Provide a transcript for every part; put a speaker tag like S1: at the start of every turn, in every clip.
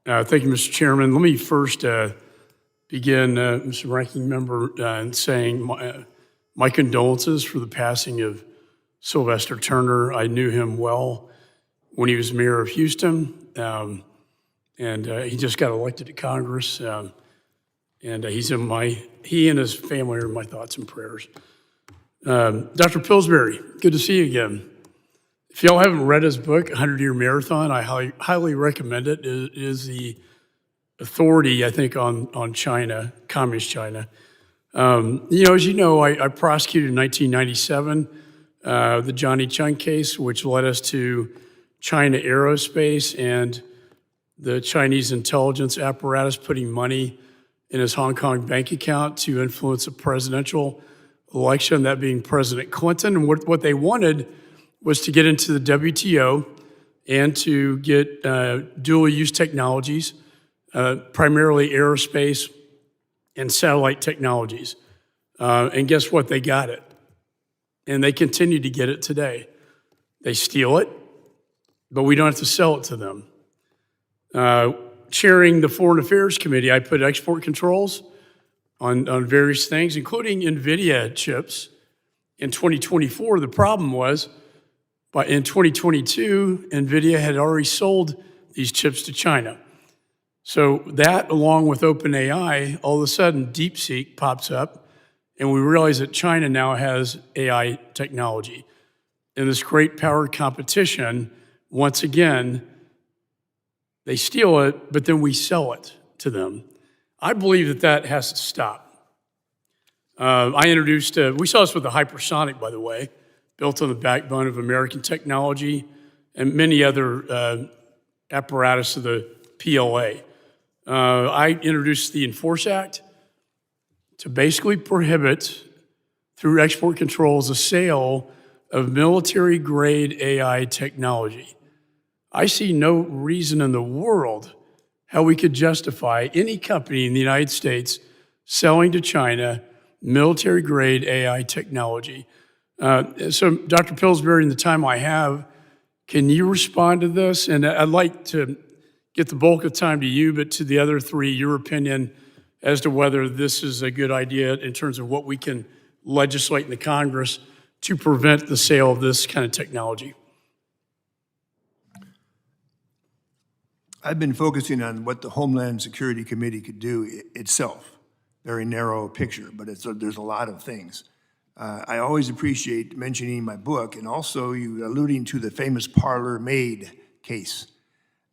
S1: Thank you, Mr. Chairman. Let me first begin, Mr. Ranking Member, in saying my condolences for the passing of Sylvester Turner. I knew him well when he was mayor of Houston, and he just got elected to Congress. And he and his family are in my thoughts and prayers. Dr. Pillsbury, good to see you again. If y'all haven't read his book, 100-Year Marathon, I highly recommend it. It is the authority, I think, on China, communist China. As you know, I prosecuted in 1997 the Johnny Chung case, which led us to China Aerospace and the Chinese intelligence apparatus putting money in his Hong Kong bank account to influence a presidential election, that being President Clinton. And what they wanted was to get into the WTO and to get dual-use technologies, primarily aerospace and satellite technologies. And guess what? They got it. And they continue to get it today. They steal it, but we don't have to sell it to them. Chairing the Foreign Affairs Committee, I put export controls on various things, including NVIDIA chips. In 2024, the problem was, but in 2022, NVIDIA had already sold these chips to China. So that, along with OpenAI, all of a sudden DeepSeek pops up, and we realize that China now has AI technology. In this great power competition, once again, they steal it, but then we sell it to them. I believe that has to stop. I introduced, we saw this with the hypersonic, by the way, built on the backbone of American technology and many other apparatus of the PLA. I introduced the Enforce Act to basically prohibit, through export controls, the sale of military-grade AI technology. I see no reason in the world how we could justify any company in the United States selling to China military-grade AI technology. So, Dr. Pillsbury, in the time I have, can you respond to this? And I'd like to get the bulk of time to you, but to the other three, your opinion as to whether this is a good idea in terms of what we can legislate in the Congress to prevent the sale of this kind of technology.
S2: I've been focusing on what the Homeland Security Committee could do itself. Very narrow picture, but there's a lot of things. I always appreciate mentioning my book, and also you alluding to the famous Parlor Maid case.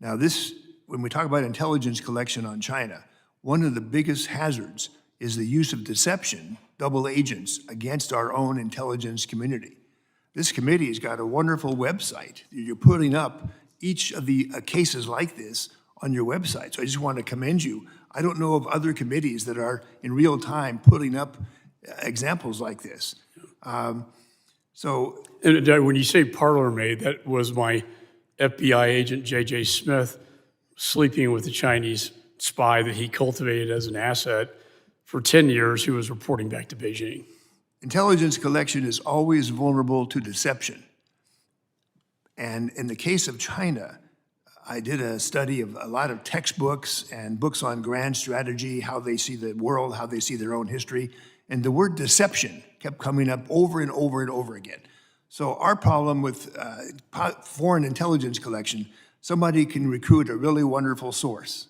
S2: Now this, when we talk about intelligence collection on China, one of the biggest hazards is the use of deception, double agents, against our own intelligence community. This committee has got a wonderful website. You're putting up each of the cases like this on your website. So I just want to commend you. I don't know of other committees that are in real time putting up examples like this.
S1: And when you say parlor maid, that was my FBI agent, J.J. Smith, sleeping with the Chinese spy that he cultivated as an asset for 10 years, who was reporting back to Beijing.
S2: Intelligence collection is always vulnerable to deception. And in the case of China, I did a study of a lot of textbooks and books on grand strategy, how they see the world, how they see their own history. And the word deception kept coming up over and over and over again. So our problem with foreign intelligence collection, somebody can recruit a really wonderful source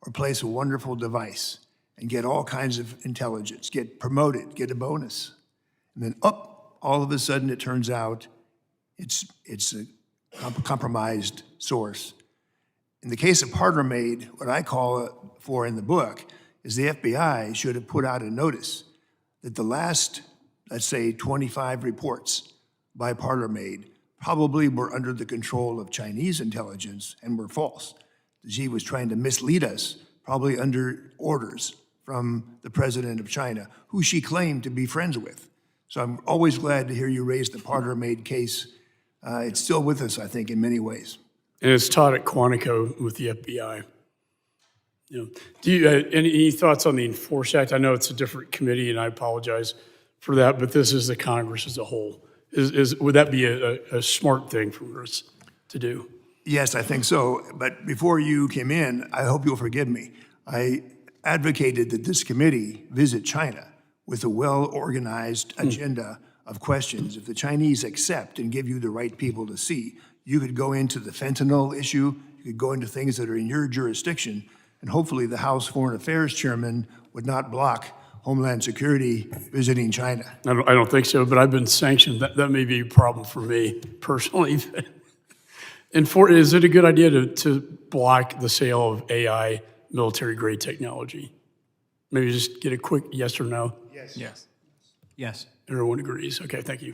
S2: or place a wonderful device and get all kinds of intelligence, get promoted, get a bonus. And then all of a sudden it turns out it's a compromised source. In the case of Parlor Maid, what I call it for in the book is the FBI should have put out a notice that the last, let's say, 25 reports by Parlor Maid probably were under the control of Chinese intelligence and were false. She was trying to mislead us, probably under orders from the president of China, who she claimed to be friends with. So I'm always glad to hear you raise the Parlor Maid case. It's still with us, I think, in many ways.
S1: And it's taught at Quantico with the FBI. Do you any thoughts on the Enforce Act? I know it's a different committee, and I apologize for that, but this is the Congress as a whole. Would that be a smart thing for us to do?
S2: Yes, I think so. But before you came in, I hope you'll forgive me. I advocated that this committee visit China with a well-organized agenda of questions. If the Chinese accept and give you the right people to see, you could go into the fentanyl issue, you could go into things that are in your jurisdiction, and hopefully the House Foreign Affairs Chairman would not block Homeland Security visiting China.
S1: I don't think so, but I've been sanctioned. That may be a problem for me personally. And is it a good idea to block the sale of AI military-grade technology? Maybe just get a quick yes or no.
S3: Yes. Yes.
S1: Everyone agrees. Okay, thank you.